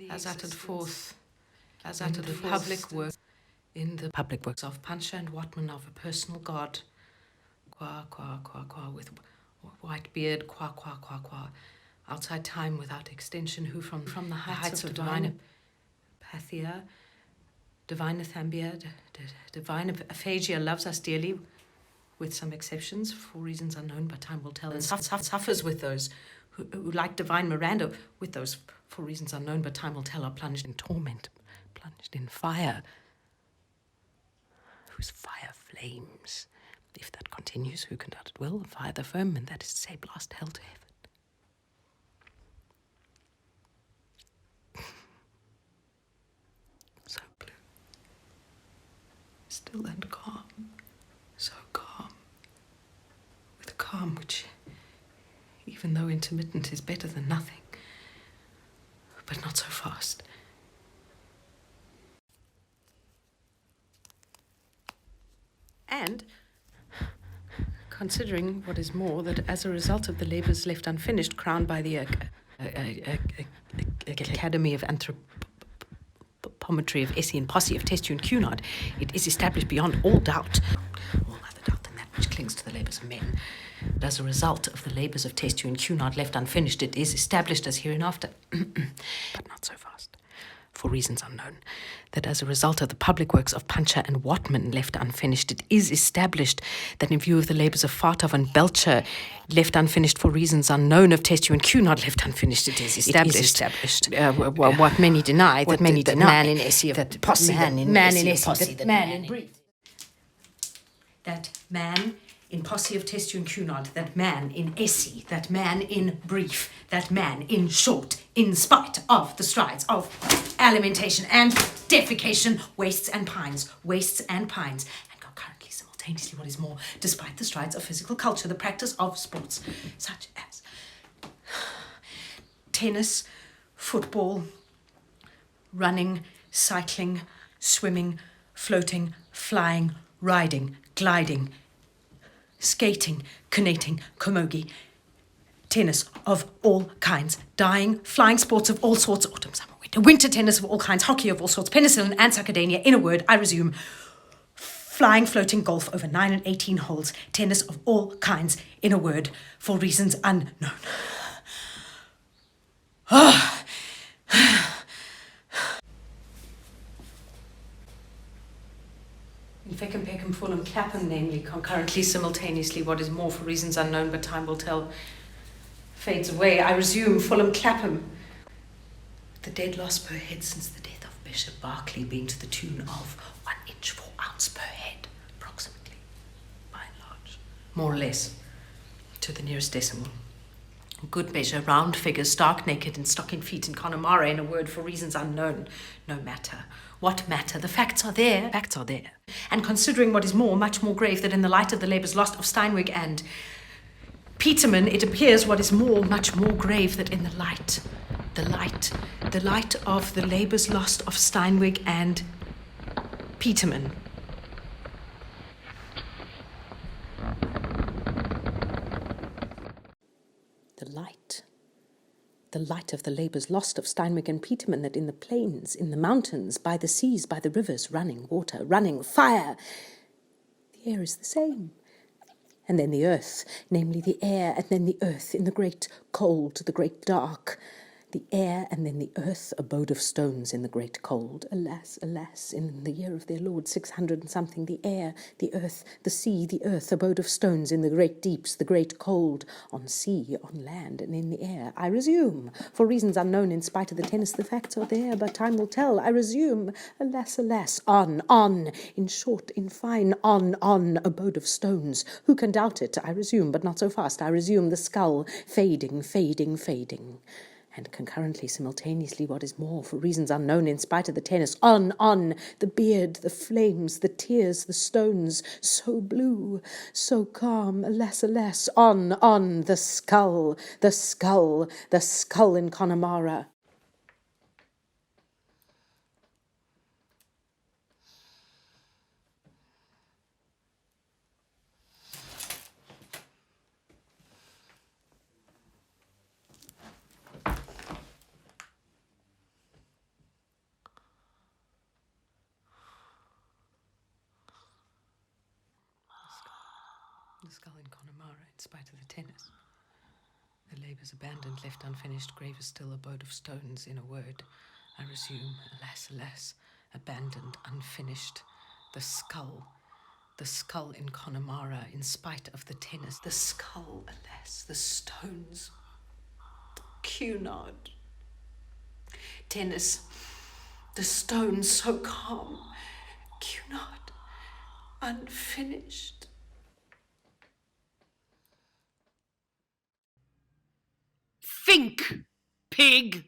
as uttered forth, as uttered the public work, in the public works of Puncher and Watman of a personal god, qua, with white beard, qua, outside time without extension, who from the heights of divine apathia, divine athambia, divine aphasia loves us dearly, with some exceptions, for reasons unknown, but time will tell, and suffers with those who, like divine Miranda, with those, for reasons unknown, but time will tell, are plunged in torment, plunged in fire, whose fire flames. If that continues, who can doubt it will, fire the firmament, that is to say, blast hell to heaven. So blue, still and calm, so calm, with calm which, even though intermittent, is better than nothing, but not so fast. And, considering what is more, that as a result of the labours left unfinished, crowned by the Academy of Anthropometry of Essie and Posse of Testu and Cunard, it is established beyond all doubt, all other doubt than that which clings to the labours of men, that as a result of the labours of Testu and Cunard left unfinished, it is established as hereinafter, but not so fast, for reasons unknown, that as a result of the public works of Puncher and Watman left unfinished, it is established that in view of the labours of Fartov and Belcher left unfinished for reasons unknown, of Testu and Cunard left unfinished, it is established. What many deny, that many deny, man in Essie, that Posse, man in Essie, that man in Brief. That man in Posse of Testu and Cunard, that man in Essie, that man in Brief, that man in short, in spite of the strides of alimentation and defecation, wastes and pines, and concurrently, simultaneously, what is more, despite the strides of physical culture, the practice of sports such as tennis, football, running, cycling, swimming, floating, flying, riding, gliding, skating, canoeing, camogie, tennis of all kinds, dying, flying sports of all sorts, autumn, summer, winter tennis of all kinds, hockey of all sorts, penicillin and sarcadania, in a word, I resume, flying, floating, golf over 9 and 18 holes, tennis of all kinds, in a word, for reasons unknown. In fecum, pecum, fulum, clapham, namely, concurrently, simultaneously, what is more, for reasons unknown, but time will tell, fades away. I resume, Fulham Clapham. The dead loss per head since the death of Bishop Berkeley being to the tune of 1 inch 4 ounce per head, approximately, by and large. More or less, to the nearest decimal. Good measure, round figures, stark naked and stocking feet in Connemara, in a word, for reasons unknown. No matter. What matter? The facts are there. Facts are there. And considering what is more, much more grave, that in the light of the labours lost of Steinweg and Peterman, it appears what is more, much more grave, that in the light of the labours lost of Steinweg and Peterman. The light of the labours lost of Steinweg and Peterman, that in the plains, in the mountains, by the seas, by the rivers, running water, running fire, the air is the same. And then the earth, namely the air, and then the earth, in the great cold, the great dark, the air, and then the earth, abode of stones in the great cold. Alas, alas, in the year of their Lord 600 and something, the air, the earth, the sea, the earth, abode of stones in the great deeps, the great cold, on sea, on land, and in the air. I resume, for reasons unknown, in spite of the tennis, the facts are there, but time will tell. I resume, alas, alas, on, in short, in fine, on, abode of stones. Who can doubt it? I resume, but not so fast. I resume, the skull, fading, fading, fading. And concurrently, simultaneously, what is more, for reasons unknown, in spite of the tennis, on, the beard, the flames, the tears, the stones, so blue, so calm, alas, alas, on, the skull, the skull, the skull in Connemara. The skull in Connemara, in spite of the tennis. The labours abandoned, left unfinished, grave is still, abode of stones, in a word. I resume, alas, alas, abandoned, unfinished. The skull in Connemara, in spite of the tennis. The skull, alas, the stones. Cunard. Tennis, the stones so calm. Cunard, unfinished. Think, pig!